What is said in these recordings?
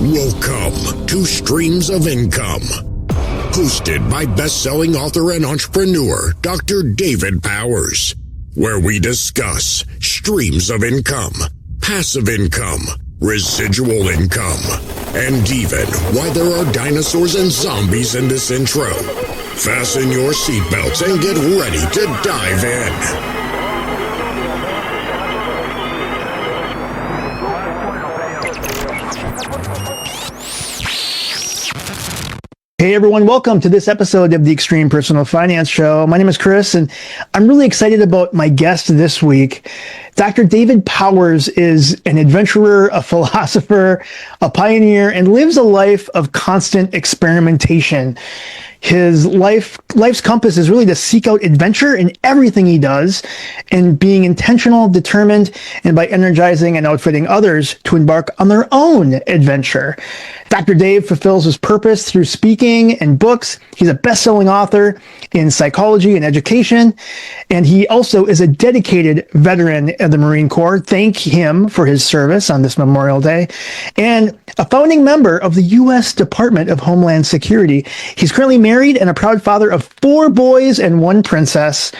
Welcome to Streams of Income, hosted by best-selling author and entrepreneur Dr. David Powers, where we discuss streams of income, passive income, residual income, and even why there are dinosaurs and zombies in this intro. Fasten your seatbelts and get ready to dive in. Hey everyone, welcome to this episode of the Extreme Personal Finance Show. My name is Chris, and I'm really excited about my guest this week. Dr. David Powers is an adventurer, a philosopher, a pioneer, and lives a life of constant experimentation. His life's compass is really to seek out adventure in everything he does, and being intentional, determined, and by energizing and outfitting others to embark on their own adventure. Dr. Dave fulfills his purpose through speaking and books. He's a best-selling author in psychology and education, and he also is a dedicated veteran of the Marine Corps. Thank him for his service on this Memorial Day, and a founding member of the U.S. Department of Homeland Security. He's currently married and a proud father of 4 boys and 1 princess.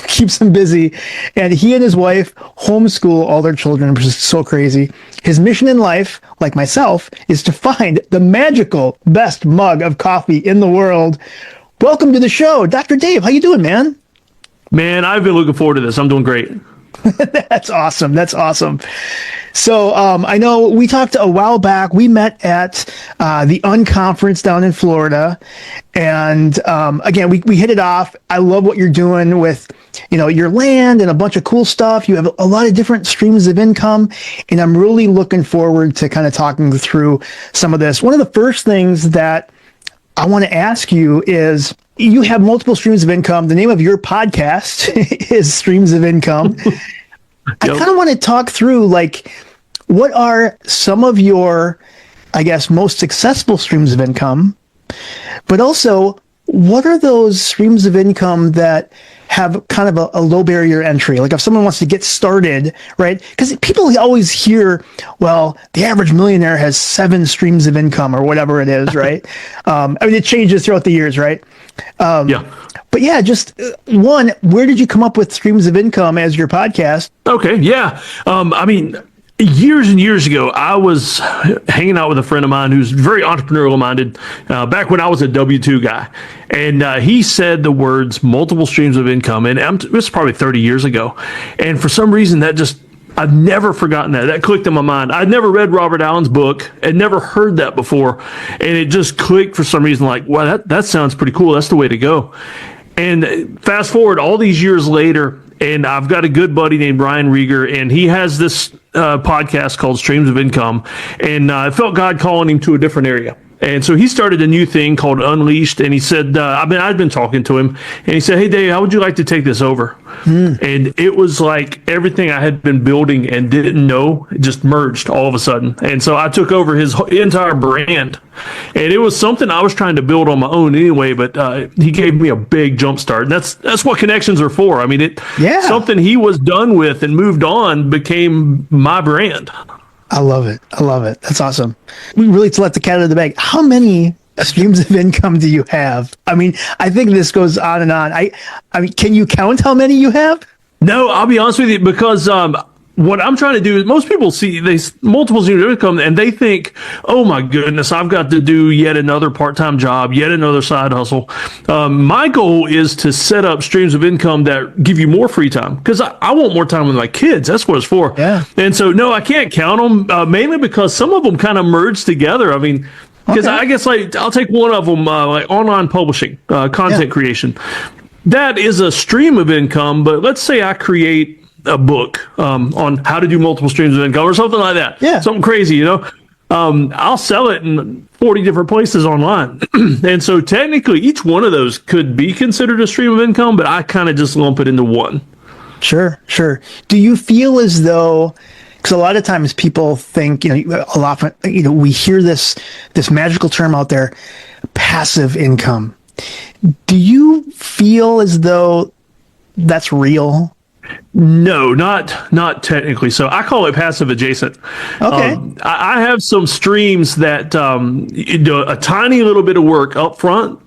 Keeps him busy, and he and his wife homeschool all their children, which is so crazy. His mission in life, like myself, is to find the magical best mug of coffee in the world. Welcome to the show, Dr. Dave. How you doing, man? Man, I've been looking forward to this. I'm doing great. That's awesome. That's awesome. So I know we talked a while back. We met at the Unconference down in Florida. And again, we hit it off. I love what you're doing with, your land and a bunch of cool stuff. You have a lot of different streams of income. And I'm really looking forward to kind of talking through some of this. One of the first things that I want to ask you is, you have multiple streams of income. The name of your podcast is Streams of Income. I kind of want to talk through, what are some of your, most successful streams of income, but also what are those streams of income that have kind of a low barrier entry? Like if someone wants to get started, right? Because people always hear, well, the average millionaire has 7 streams of income or whatever it is, right? It changes throughout the years, right? But yeah, just one, where did you come up with Streams of Income as your podcast? Okay, yeah. Years and years ago, I was hanging out with a friend of mine who's very entrepreneurial minded, back when I was a W-2 guy. And he said the words multiple streams of income, and it was probably 30 years ago. And for some reason, I've never forgotten that. That clicked in my mind. I'd never read Robert Allen's book and never heard that before. And it just clicked for some reason, wow, that sounds pretty cool. That's the way to go. And fast forward all these years later, and I've got a good buddy named Brian Rieger, and he has this podcast called Streams of Income. And I felt God calling him to a different area. And so he started a new thing called Unleashed, and he said, I'd been talking to him, and he said, hey, Dave, how would you like to take this over? And it was like everything I had been building and didn't know just merged all of a sudden. And so I took over his entire brand, and it was something I was trying to build on my own anyway, but he gave me a big jump start. And that's what connections are for. Something he was done with and moved on became my brand. I love it. That's awesome. We really to let the cat out of the bag. How many streams of income do you have? I think this goes on and on. Can you count how many you have? No, I'll be honest with you, because what I'm trying to do is, most people see these multiple streams of income and they think, oh my goodness, I've got to do yet another part-time job, yet another side hustle. My goal is to set up streams of income that give you more free time, because I want more time with my kids. That's what it's for. Yeah. And so, no, I can't count them, mainly because some of them kind of merge together. Because I guess I'll take one of them, online publishing, content creation. That is a stream of income, but let's say I create a book on how to do multiple streams of income or something like that. Yeah. Something crazy, I'll sell it in 40 different places online. And so technically each one of those could be considered a stream of income, but I kind of just lump it into one. Sure. Do you feel as though, because a lot of times people think, we hear this magical term out there, passive income. Do you feel as though that's real? No, not technically. So I call it passive adjacent. Okay. I have some streams that you do a tiny little bit of work up front,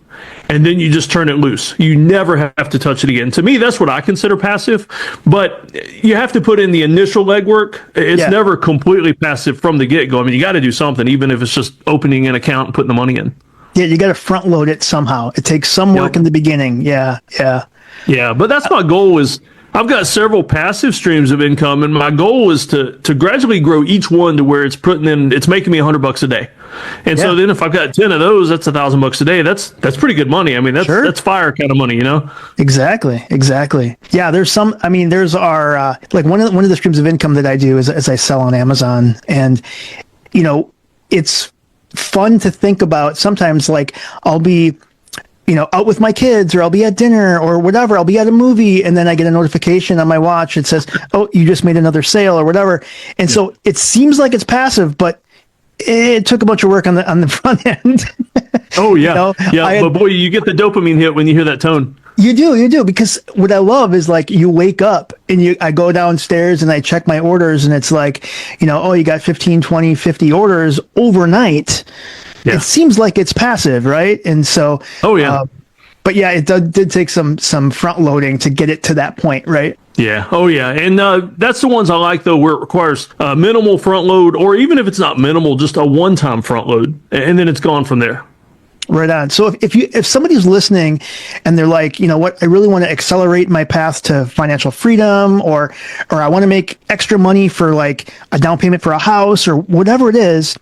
and then you just turn it loose. You never have to touch it again. To me, that's what I consider passive. But you have to put in the initial legwork. It's never completely passive from the get-go. I mean, you got to do something, even if it's just opening an account and putting the money in. Yeah, you got to front load it somehow. It takes some work in the beginning. Yeah. Yeah, but that's my goal is I've got several passive streams of income, and my goal is to gradually grow each one to where it's making me $100 a day. And so then if I've got 10 of those, that's $1,000 a day. That's pretty good money. I mean, that's fire kind of money, you know? Exactly. Yeah, there's our like one of the streams of income that I do is I sell on Amazon, and you know, it's fun to think about. Sometimes like I'll be out with my kids, or I'll be at dinner or whatever. I'll be at a movie, and then I get a notification on my watch. It says, "Oh, you just made another sale," or whatever. And so it seems like it's passive, but it took a bunch of work on the front end. Oh yeah, but boy, you get the dopamine hit when you hear that tone. You do, because what I love is like you wake up and I go downstairs and I check my orders, and it's like, you got 15, 20, 50 orders overnight. Yeah. It seems like it's passive, right? And so, but yeah, it did take some front loading to get it to that point, right? Yeah. Oh, yeah. And that's the ones I like, though, where it requires minimal front load, or even if it's not minimal, just a one-time front load, and then it's gone from there. Right on. So if somebody's listening and they're like, you know what, I really want to accelerate my path to financial freedom, or I want to make extra money for like a down payment for a house or whatever it is,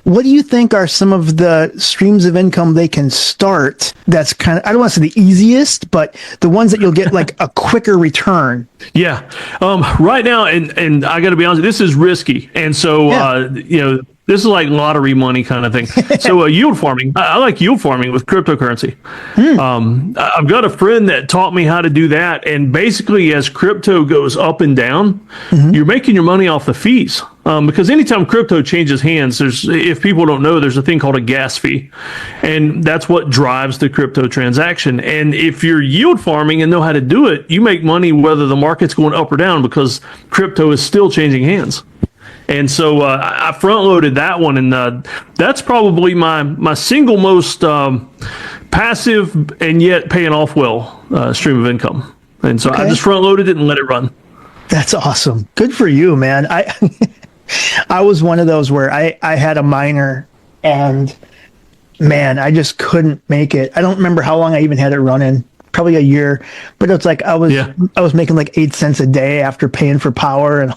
what do you think are some of the streams of income they can start that's kind of, I don't want to say the easiest, but the ones that you'll get like a quicker return? Yeah. Right now, and I got to be honest, this is risky. And so, this is like lottery money kind of thing. So yield farming, I like yield farming with cryptocurrency. I've got a friend that taught me how to do that. And basically, as crypto goes up and down, you're making your money off the fees. Because anytime crypto changes hands, if people don't know, there's a thing called a gas fee. And that's what drives the crypto transaction. And if you're yield farming and know how to do it, you make money whether the market's going up or down, because crypto is still changing hands. And so I front loaded that one, and that's probably my single most passive and yet paying off well stream of income. And so I just front loaded it and let it run. That's awesome. Good for you, man. I was one of those where I had a minor, and man, I just couldn't make it. I don't remember how long I even had it running. Probably a year, but it's like I was making like 8 cents a day after paying for power, and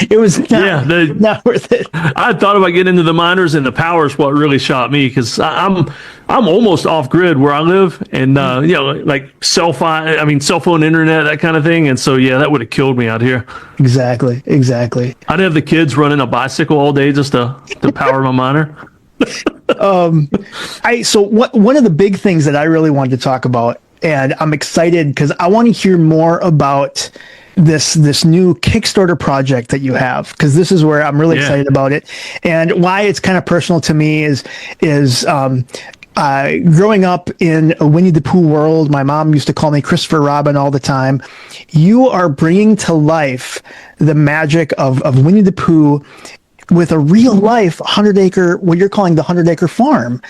it was not worth it. I thought about getting into the miners, and the power is what really shot me, because I'm almost off grid where I live, and like cell phone internet, that kind of thing, and so that would have killed me out here. Exactly. I'd have the kids running a bicycle all day just to power my miner. So one of the big things that I really wanted to talk about, and I'm excited because I want to hear more about this new Kickstarter project that you have, because this is where I'm really excited about it, and why it's kind of personal to me is growing up in a Winnie the Pooh world. My mom used to call me Christopher Robin all the time. You are bringing to life the magic of Winnie the Pooh with a real life 100-acre, what you're calling the 100-acre farm.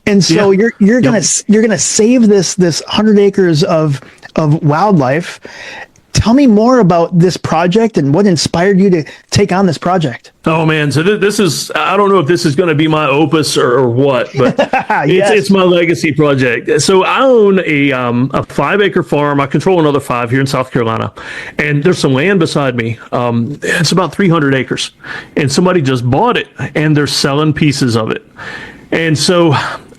And so you're gonna save this 100 acres of wildlife. Tell me more about this project and what inspired you to take on this project. Oh man, so this is, I don't know if this is going to be my opus or what, but it's my legacy project. So I own a 5-acre farm. I control another 5 here in South Carolina, and there's some land beside me. It's about 300 acres, and somebody just bought it, and they're selling pieces of it. And so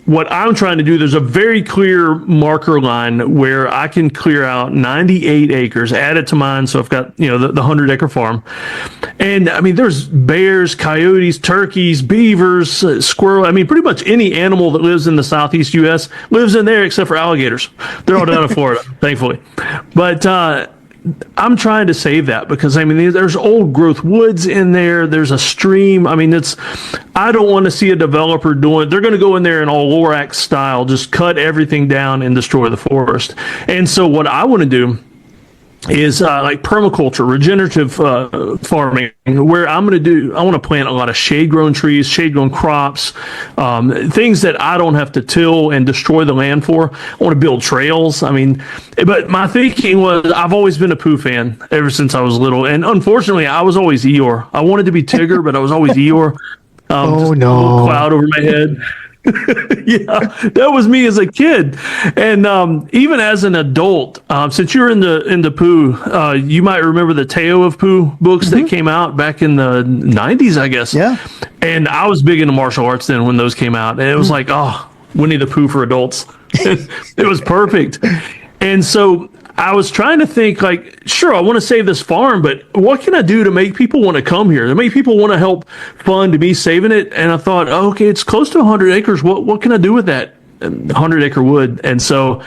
what I'm trying to do, there's a very clear marker line where I can clear out 98 acres, add it to mine. So I've got, the 100-acre farm. And I mean, there's bears, coyotes, turkeys, beavers, squirrel. I mean, pretty much any animal that lives in the Southeast U.S. lives in there, except for alligators. They're all down in Florida, thankfully. But I'm trying to save that, because I mean, there's old growth woods in there. There's a stream. I mean, I don't want to see a developer they're going to go in there in all Lorax style, just cut everything down and destroy the forest. And so what I want to do is like permaculture, regenerative farming, where I want to plant a lot of shade-grown trees, shade-grown crops, things that I don't have to till and destroy the land for. I want to build trails. I mean, but my thinking was I've always been a Pooh fan ever since I was little, and unfortunately, I was always Eeyore. I wanted to be Tigger, but I was always Eeyore. Oh just no! A little cloud over my head. Yeah, that was me as a kid, and even as an adult. Since you're into Pooh, you might remember the Tale of Pooh books that came out back in the '90s, I guess. Yeah. And I was big into martial arts then when those came out, and it was like, oh, Winnie the Pooh for adults. It was perfect. And so I was trying to think, like, sure, I want to save this farm, but what can I do to make people want to come here? To make people want to help fund me saving it? And I thought, oh, okay, it's close to 100 acres. What can I do with that 100-acre wood? And so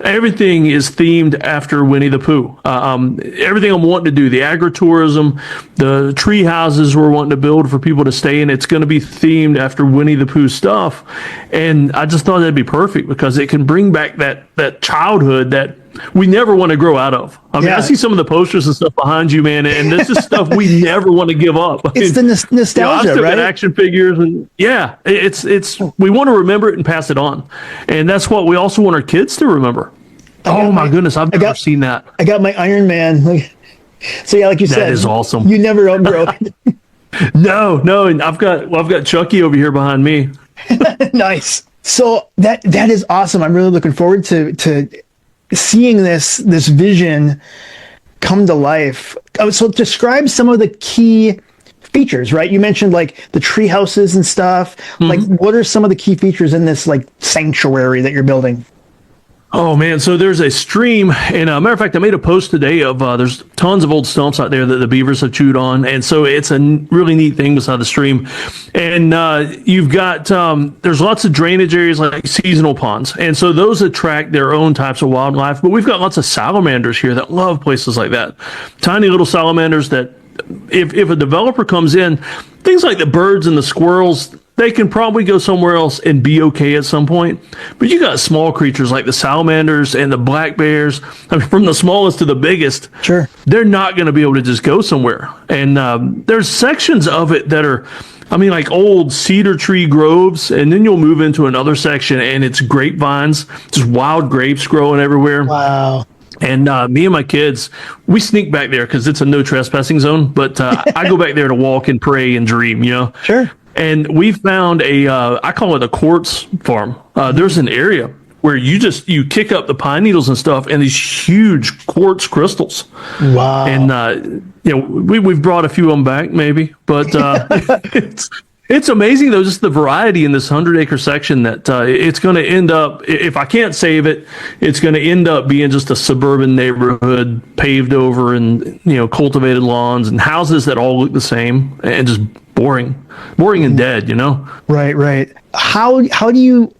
everything is themed after Winnie the Pooh. Everything I'm wanting to do, the agritourism, the tree houses we're wanting to build for people to stay in, it's going to be themed after Winnie the Pooh stuff. And I just thought that'd be perfect because it can bring back that childhood that we never want to grow out of. I mean, I see some of the posters and stuff behind you, man, and this is stuff we never want to give up. It's the nostalgia, I still right? got action figures, and yeah, it's we want to remember it and pass it on, and that's what we also want our kids to remember. Oh my goodness, I've never seen that. I got my Iron Man. So yeah, like you said, that is awesome. You never outgrow it. No, and I've got Chucky over here behind me. Nice. So that is awesome. I'm really looking forward to seeing this vision come to life. So describe some of the key features, right? You mentioned like the tree houses and stuff. Like, what are some of the key features in this like sanctuary that you're building? Oh man, so there's a stream, and matter of fact, I made a post today of there's tons of old stumps out there that the beavers have chewed on, and so it's a really neat thing beside the stream. And you've got there's lots of drainage areas like seasonal ponds, and so those attract their own types of wildlife. But we've got lots of salamanders here that love places like that, tiny little salamanders that if a developer comes in, things like the birds and the squirrels, they can probably go somewhere else and be okay at some point. But you got small creatures like the salamanders and the black bears. I mean, from the smallest to the biggest, sure, they're not going to be able to just go somewhere. And there's sections of it that are, I mean, like old cedar tree groves, and then you'll move into another section and it's grapevines, just wild grapes growing everywhere. Wow. And me and my kids, we sneak back there because it's a no trespassing zone. But I go back there to walk and pray and dream, you know? Sure. And we found I call it a quartz farm. There's an area where you kick up the pine needles and stuff, and these huge quartz crystals. Wow. And we've brought a few of them back, maybe, but it's amazing though, just the variety in this 100-acre section that it's going to end up. If I can't save it, it's going to end up being just a suburban neighborhood, paved over, and cultivated lawns and houses that all look the same and just boring and dead. Right. How do you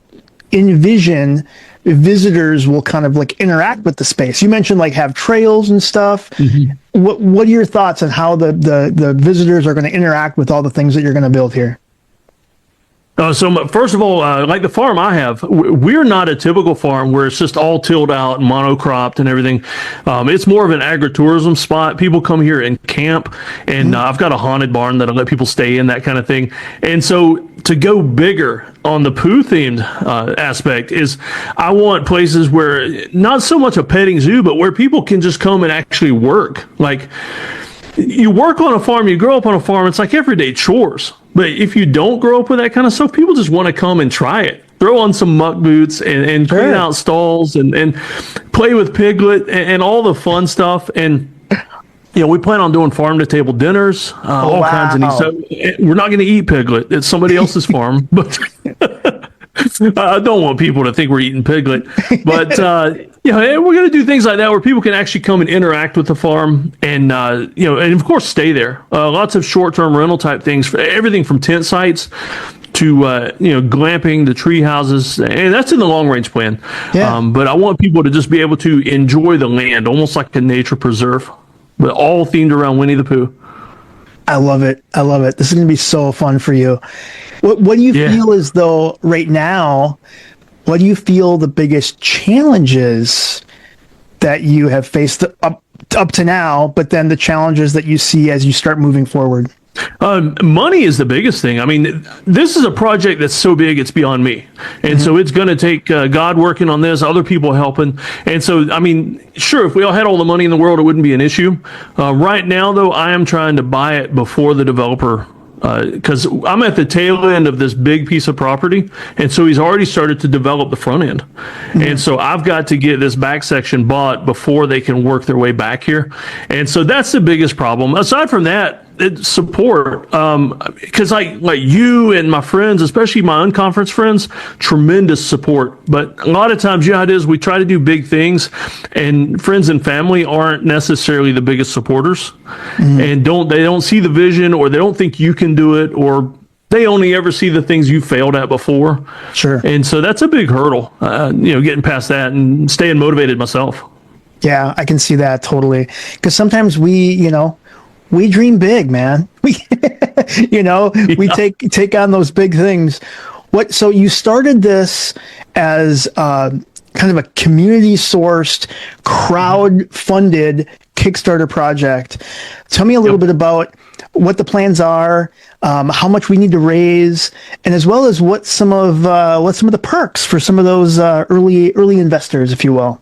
envision visitors will kind of like interact with the space? You mentioned like have trails and stuff. What are your thoughts on how the visitors are going to interact with all the things that you're going to build here? So first of all, like the farm I have, we're not a typical farm where it's just all tilled out and monocropped and everything. It's more of an agritourism spot. People come here and camp, and I've got a haunted barn that I let people stay in, that kind of thing. And so to go bigger on the Pooh themed aspect is I want places where not so much a petting zoo, but where people can just come and actually work. Like, you work on a farm, you grow up on a farm, it's like everyday chores. But if you don't grow up with that kind of stuff, people just want to come and try it. Throw on some muck boots and clean out stalls and play with Piglet and all the fun stuff. And we plan on doing farm to table dinners, all kinds of neat stuff. We're not going to eat Piglet. It's somebody else's farm, but I don't want people to think we're eating Piglet. But we're going to do things like that where people can actually come and interact with the farm, and and of course stay there. Lots of short-term rental type things, for everything from tent sites to glamping, to tree houses, and that's in the long range plan. Yeah. But I want people to just be able to enjoy the land, almost like a nature preserve, but all themed around Winnie the Pooh. I love it. This is going to be so fun for you. What do you feel as though right now, what do you feel the biggest challenges that you have faced up to now, but then the challenges that you see as you start moving forward? Money is the biggest thing. I mean, this is a project that's so big, it's beyond me. And so it's going to take God working on this, other people helping. And so, I mean, sure, if we all had all the money in the world, it wouldn't be an issue. Right now, though, I am trying to buy it before the developer, because I'm at the tail end of this big piece of property. And so he's already started to develop the front end. And so I've got to get this back section bought before they can work their way back here. And so that's the biggest problem. Aside from that, it's support, because like you and my friends, especially my Unconference friends, tremendous support. But a lot of times, you know how it is, we try to do big things, and friends and family aren't necessarily the biggest supporters, and they don't see the vision, or they don't think you can do it, or they only ever see the things you failed at before. Sure. And so that's a big hurdle, getting past that and staying motivated myself. Yeah, I can see that totally. Because sometimes we dream big, man. We take on those big things. So you started this as kind of a community-sourced, crowd-funded Kickstarter project. Tell me a little bit about what the plans are, how much we need to raise, and as well as what some of the perks for some of those early investors, if you will.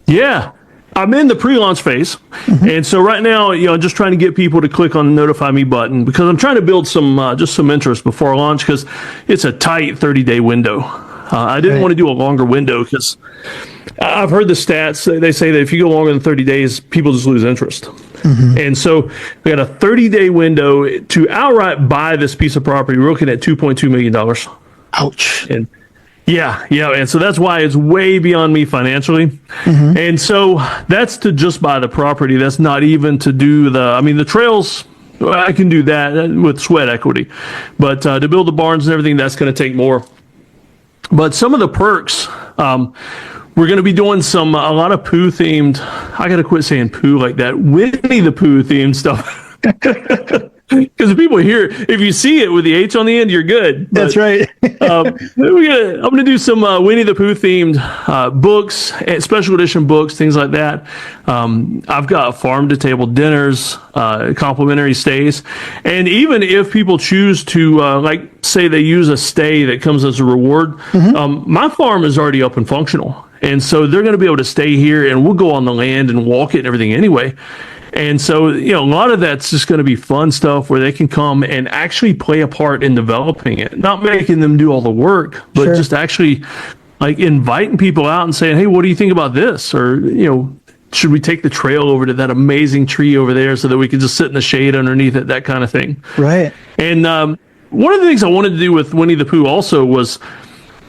Yeah. I'm in the pre-launch phase, and so right now, just trying to get people to click on the notify me button, because I'm trying to build some interest before I launch, because it's a tight 30-day window. I didn't want to do a longer window, because I've heard the stats. They say that if you go longer than 30 days, people just lose interest. And so we got a 30-day window to outright buy this piece of property. We're looking at $2.2 million. Ouch. And yeah. And so that's why it's way beyond me financially. And so that's to just buy the property. That's not even to do the trails. I can do that with sweat equity. But to build the barns and everything, that's going to take more. But some of the perks, we're going to be doing a lot of Pooh themed. I got to quit saying Pooh like that. Winnie the Pooh themed stuff. Because people hear, if you see it with the H on the end, you're good. But, that's right. I'm going to do some Winnie the Pooh themed books, special edition books, things like that. I've got farm to table dinners, complimentary stays. And even if people choose to, say they use a stay that comes as a reward, my farm is already up and functional. And so they're going to be able to stay here, and we'll go on the land and walk it and everything anyway. And so, a lot of that's just going to be fun stuff where they can come and actually play a part in developing it, not making them do all the work, but just actually inviting people out and saying, hey, what do you think about this? Or, should we take the trail over to that amazing tree over there so that we can just sit in the shade underneath it, that kind of thing. Right. And one of the things I wanted to do with Winnie the Pooh also was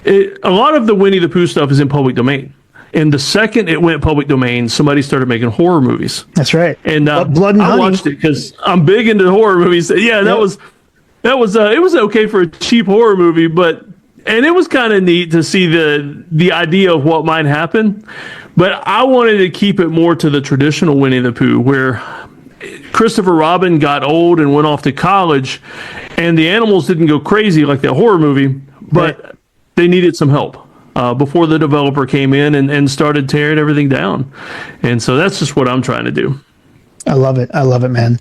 a lot of the Winnie the Pooh stuff is in public domain. And the second it went public domain, somebody started making horror movies. That's right. And Blood and I Honey. watched it because I'm big into horror movies. Yeah, that was it was okay for a cheap horror movie, and it was kind of neat to see the idea of what might happen. But I wanted to keep it more to the traditional Winnie the Pooh, where Christopher Robin got old and went off to college, and the animals didn't go crazy like the horror movie, but they needed some help. Before the developer came in and started tearing everything down. And so that's just what I'm trying to do. I love it, man.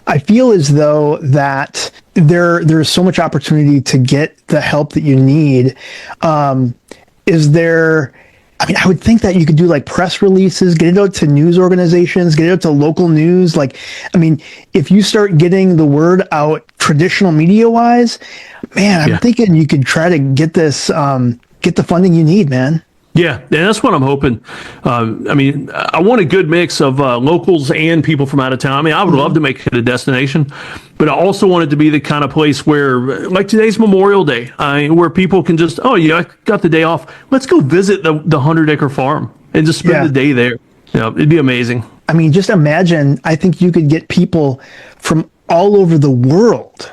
I feel as though that there's so much opportunity to get the help that you need. I would think that you could do press releases, get it out to news organizations, get it out to local news. If you start getting the word out traditional media wise, man, I'm thinking you could try to get this, get the funding you need, man. Yeah, and that's what I'm hoping. I want a good mix of locals and people from out of town. I would love to make it a destination, but I also want it to be the kind of place where, like today's Memorial Day, where people can just, I got the day off. Let's go visit the 100-acre farm and just spend the day there. It'd be amazing. Just imagine, I think you could get people from all over the world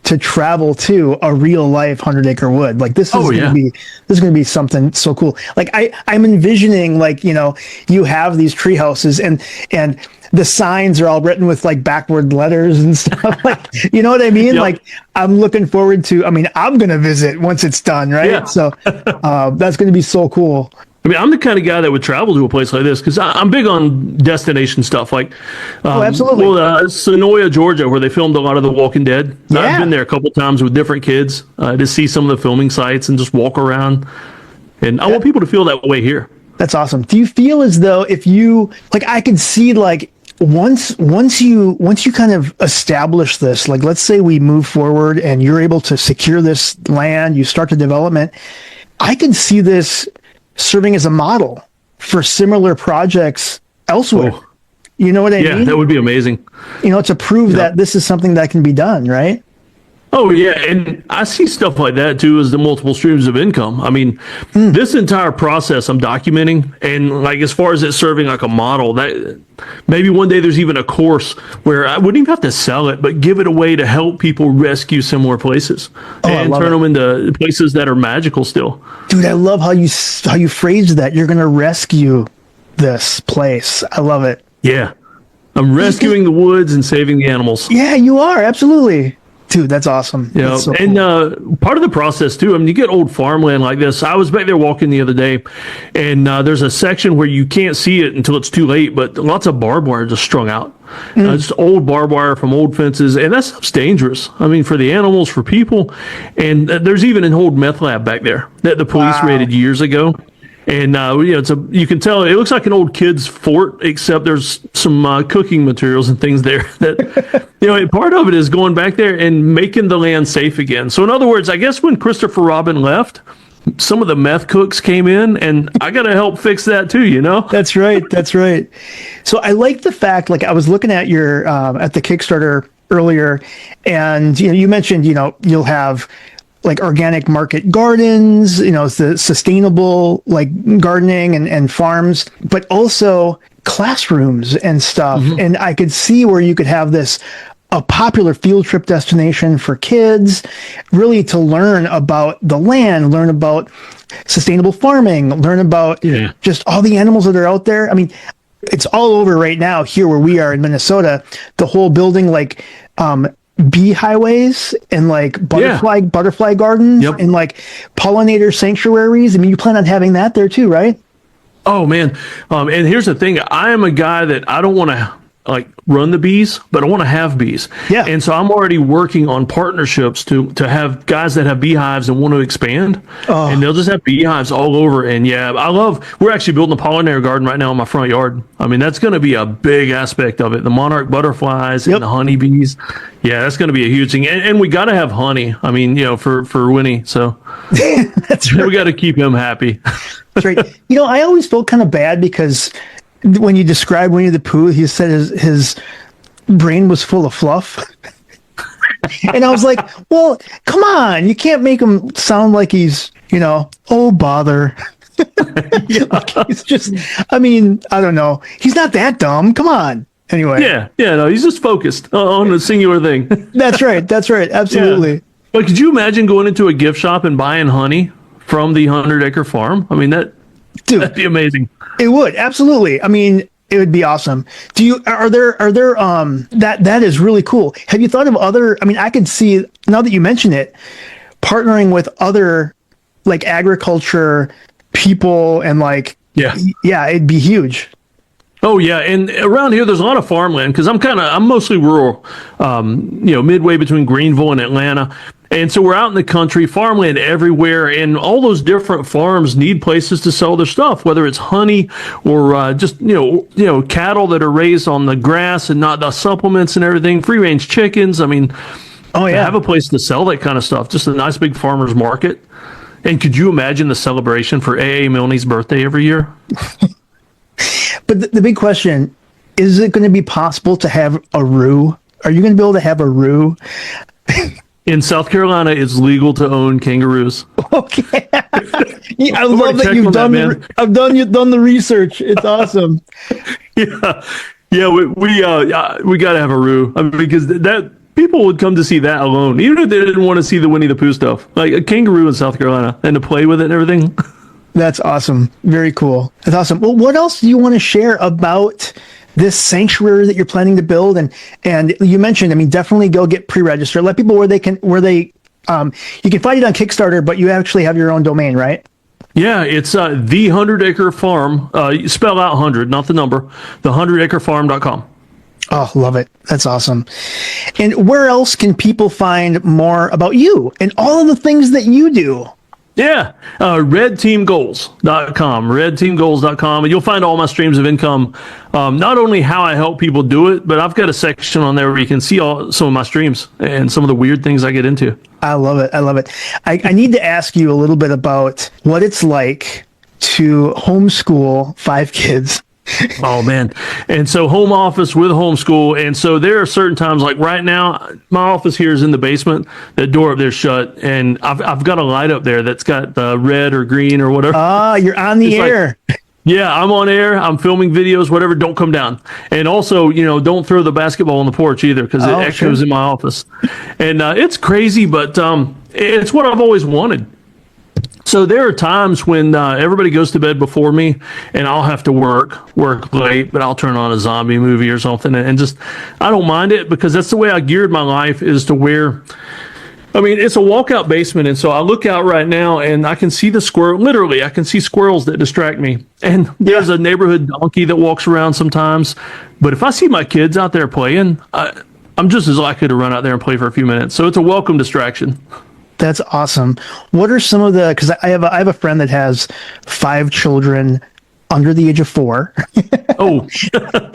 to travel to a real life 100-acre wood. This is going to be something so cool. I'm envisioning, you have these tree houses and the signs are all written with backward letters and stuff. You know what I mean? Yep. I'm looking forward to, I'm going to visit once it's done. Right. Yeah. So, that's going to be so cool. I mean, I'm the kind of guy that would travel to a place like this because I'm big on destination stuff. Like, absolutely. Well, Sonoya, Georgia, where they filmed a lot of The Walking Dead. Yeah. I've been there a couple times with different kids to see some of the filming sites and just walk around. And I want people to feel that way here. That's awesome. Do you feel as though if you like, I could see like once you kind of establish this, like let's say we move forward and you're able to secure this land, you start the development, I can see this serving as a model for similar projects elsewhere. Oh. You know what I mean? Yeah, that would be amazing. To prove that this is something that can be done, right? Oh, yeah. And I see stuff like that, too, as the multiple streams of income. I mean, this entire process I'm documenting, and like as far as it serving like a model, that maybe one day there's even a course where I wouldn't even have to sell it, but give it away to help people rescue similar places and turn them into places that are magical still. Dude, I love how you phrased that. You're going to rescue this place. I love it. Yeah. I'm rescuing the woods and saving the animals. Yeah, you are. Absolutely. Dude, that's awesome. Yeah, that's so and cool. Part of the process too. I mean, you get old farmland like this. I was back there walking the other day, and there's a section where you can't see it until it's too late. But lots of barbed wire just strung out, just old barbed wire from old fences, and that stuff's dangerous. I mean, for the animals, for people, and there's even an old meth lab back there that the police raided years ago. And you can tell it looks like an old kid's fort, except there's some cooking materials and things there. That part of it is going back there and making the land safe again. So in other words, I guess when Christopher Robin left, some of the meth cooks came in, and I got to help fix that too. That's right. That's right. So I like the fact, like I was looking at your at the Kickstarter earlier, and you mentioned you'll have like organic market gardens, the sustainable like gardening and farms, but also classrooms and stuff. And I could see where you could have a popular field trip destination for kids, really to learn about the land, learn about sustainable farming, learn about just all the animals that are out there. I mean, it's all over right now here where we are in Minnesota, the whole building like bee highways and like butterfly gardens and like pollinator sanctuaries. I mean, you plan on having that there too, right? Oh man. And here's the thing. I am a guy that I don't want to like run the bees, but I want to have bees. Yeah. And so I'm already working on partnerships to have guys that have beehives and want to expand. And they'll just have beehives all over. And we're actually building a pollinator garden right now in my front yard. I mean, that's going to be a big aspect of it. The monarch butterflies and the honeybees. Yeah, that's going to be a huge thing. And we got to have honey. I mean, for Winnie. So That's right. We got to keep him happy. That's right. I always felt kind of bad because when you describe Winnie the Pooh, he said his brain was full of fluff. And I was like, well, come on. You can't make him sound like he's, oh, bother. Like he's just, I mean, I don't know. He's not that dumb. Come on. Anyway. Yeah. No, he's just focused on a singular thing. That's right. Absolutely. Yeah. But could you imagine going into a gift shop and buying honey from the 100-acre farm? I mean, that'd be amazing. It would, absolutely. I mean, it would be awesome. Are there that is really cool. Have you thought of other, I mean, I could see, now that you mention it, partnering with other like agriculture people and like, it'd be huge. Oh yeah, and around here there's a lot of farmland because I'm mostly rural, midway between Greenville and Atlanta, and so we're out in the country, farmland everywhere, and all those different farms need places to sell their stuff, whether it's honey or just cattle that are raised on the grass and not the supplements and everything, free range chickens. I mean, have a place to sell that kind of stuff. Just a nice big farmer's market. And could you imagine the celebration for A.A. Milne's birthday every year? But the big question, is it going to be possible to have a roux? Are you going to be able to have a roux? In South Carolina, it's legal to own kangaroos. Okay. I love that you've done the research. It's awesome. Yeah. We got to have a roux. I mean, because that people would come to see that alone, even if they didn't want to see the Winnie the Pooh stuff, like a kangaroo in South Carolina, and to play with it and everything. That's awesome. Very cool. That's awesome. Well, what else do you want to share about this sanctuary that you're planning to build? And you mentioned, I mean, definitely go get pre-registered. Let people you can find it on Kickstarter, but you actually have your own domain, right? Yeah, it's the 100-acre farm. You spell out 100, not the number. The 100acrefarm.com. Oh, love it. That's awesome. And where else can people find more about you and all of the things that you do? Yeah, redteamgoals.com, redteamgoals.com, and you'll find all my streams of income. Not only how I help people do it, but I've got a section on there where you can see some of my streams and some of the weird things I get into. I love it. I love it. I need to ask you a little bit about what it's like to homeschool 5 kids. Oh man. And so home office with homeschool. And so there are certain times, like right now, my office here is in the basement, that door up there shut. And I've got a light up there that's got red or green or whatever. You're on the air. Yeah, I'm on air. I'm filming videos, whatever. Don't come down. And also, don't throw the basketball on the porch either, because it echoes in my office. And it's crazy, but it's what I've always wanted. So there are times when everybody goes to bed before me, and I'll have to work late, but I'll turn on a zombie movie or something, and just, I don't mind it, because that's the way I geared my life, is to where, I mean, it's a walkout basement, and so I look out right now, and I can see the squirrel. Literally, I can see squirrels that distract me, and there's a neighborhood donkey that walks around sometimes. But if I see my kids out there playing, I'm just as likely to run out there and play for a few minutes. So it's a welcome distraction. That's awesome. What are some of the, because I have a friend that has 5 children under the age of 4. Oh,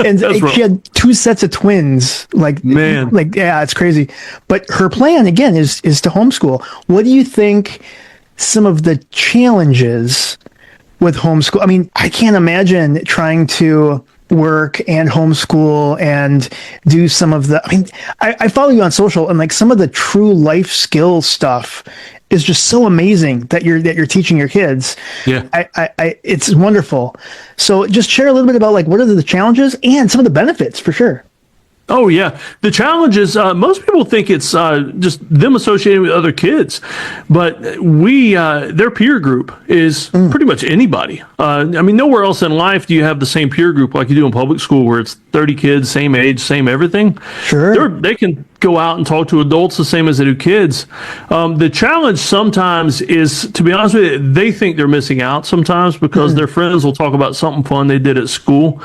and she had 2 sets of twins. Yeah, it's crazy. But her plan again is to homeschool. What do you think some of the challenges with homeschool? I mean, I can't imagine trying to work and homeschool and do some of the, I mean, I follow you on social, and like some of the true life skill stuff is just so amazing that you're teaching your kids. Yeah. It's wonderful. So just share a little bit about like, what are the challenges and some of the benefits for sure. Oh, yeah. The challenge is most people think it's just them associating with other kids, but their peer group is pretty much anybody. I mean, nowhere else in life do you have the same peer group like you do in public school, where it's 30 kids, same age, same everything. Sure. They can go out and talk to adults the same as they do kids. The challenge sometimes is, to be honest with you, they think they're missing out sometimes, because their friends will talk about something fun they did at school.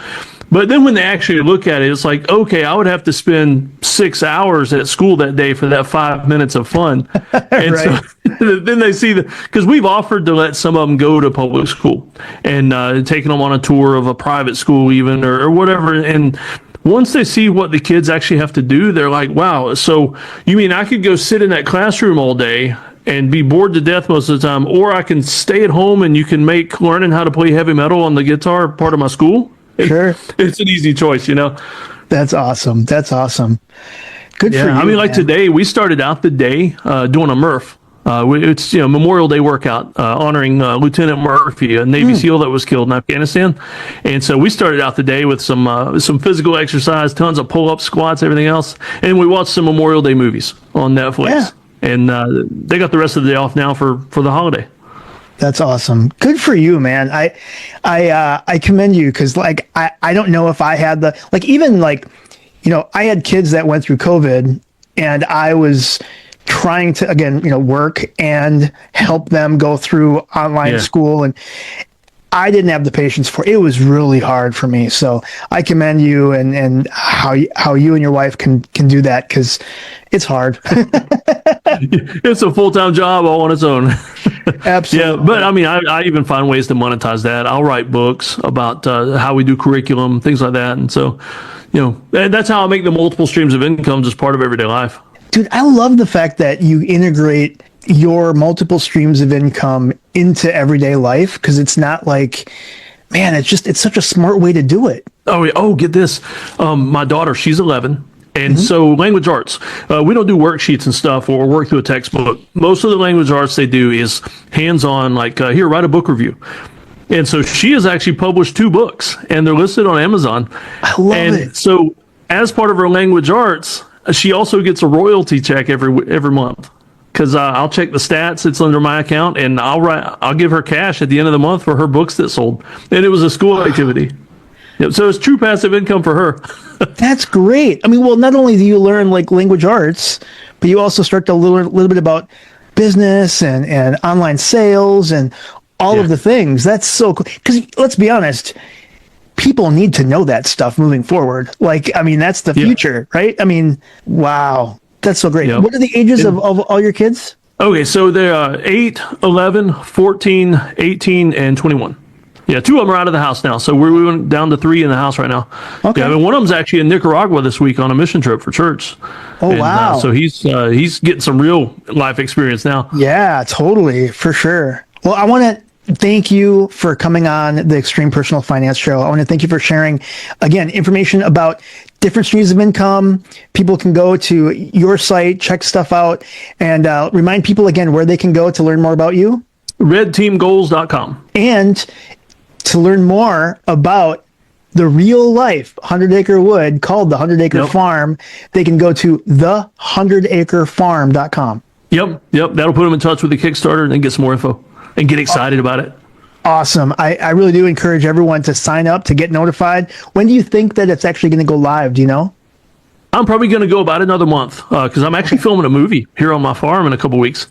But then when they actually look at it, it's like, okay, I would have to spend 6 hours at school that day for that 5 minutes of fun. And right. So then they see because we've offered to let some of them go to public school and taking them on a tour of a private school even or whatever. And once they see what the kids actually have to do, they're like, wow, so you mean I could go sit in that classroom all day and be bored to death most of the time, or I can stay at home and you can make learning how to play heavy metal on the guitar part of my school? Sure. It's an easy choice, That's awesome. Good for you. I mean, like today, we started out the day doing a Murph. It's Memorial Day workout honoring Lieutenant Murphy, a Navy SEAL that was killed in Afghanistan. And so we started out the day with some physical exercise, tons of pull-ups, squats, everything else. And we watched some Memorial Day movies on Netflix. Yeah. And they got the rest of the day off now for the holiday. That's awesome. Good for you, man. I commend you, because like I don't know if I had the I had kids that went through COVID, and I was trying to again work and help them go through online school, and I didn't have the patience for it. It was really hard for me. So I commend you and how you and your wife can do that, because it's hard. It's a full-time job all on its own. Absolutely. Yeah, but I mean, I even find ways to monetize that. I'll write books about how we do curriculum, things like that. And so, that's how I make the multiple streams of income just part of everyday life. Dude, I love the fact that you integrate your multiple streams of income into everyday life, because it's not like, man, it's such a smart way to do it. Oh, get this. My daughter, she's 11. And so language arts, we don't do worksheets and stuff or work through a textbook. Most of the language arts they do is hands-on, like, here, write a book review. And so she has actually published 2 books, and they're listed on Amazon. I love it. So as part of her language arts, she also gets a royalty check every month. Because I'll check the stats, it's under my account, and I'll give her cash at the end of the month for her books that sold. And it was a school activity. So it's true passive income for her. That's great. I mean, well, not only do you learn like language arts, but you also start to learn a little bit about business and online sales and all of the things. That's so cool. Because let's be honest, people need to know that stuff moving forward. Like, I mean, that's the future, right? I mean, wow. That's so great. What are the ages of all your kids? Okay, so they're 8, 11, 14, 18, and 21. Yeah, 2 of them are out of the house now. So we went down to 3 in the house right now. Okay. Yeah, I mean, one of them's actually in Nicaragua this week on a mission trip for church. Oh, and, wow. So he's getting some real life experience now. Yeah, totally, for sure. Well, I want to thank you for coming on the Extreme Personal Finance Show. I want to thank you for sharing, again, information about different streams of income. People can go to your site, check stuff out, and remind people again where they can go to learn more about you. redteamgoals.com. And to learn more about the real life 100-acre wood called the 100-acre farm, they can go to the100acrefarm.com. Yep. That'll put them in touch with the Kickstarter and then get some more info and get excited about it. Awesome. I really do encourage everyone to sign up to get notified. When do you think that it's actually going to go live? Do you know? I'm probably going to go about another month because I'm actually filming a movie here on my farm in a couple weeks.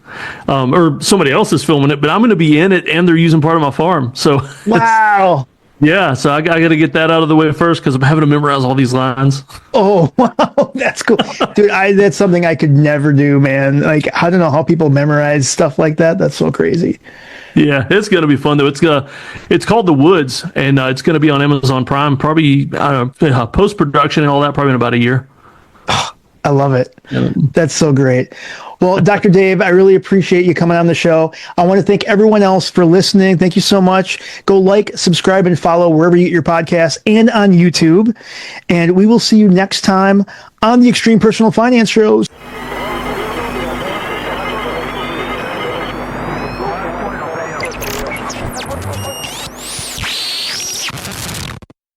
Or somebody else is filming it, but I'm going to be in it and they're using part of my farm. So wow. Yeah, so I got to get that out of the way first because I'm having to memorize all these lines. Oh, wow. That's cool. Dude, that's something I could never do, man. Like, I don't know how people memorize stuff like that. That's so crazy. Yeah, it's going to be fun, though. It's called The Woods, and it's going to be on Amazon Prime, probably post-production and all that, probably in about a year. I love it. That's so great. Well, Dr. Dave, I really appreciate you coming on the show. I want to thank everyone else for listening. Thank you so much. Go like, subscribe, and follow wherever you get your podcasts and on YouTube. And we will see you next time on the Extreme Personal Finance Shows.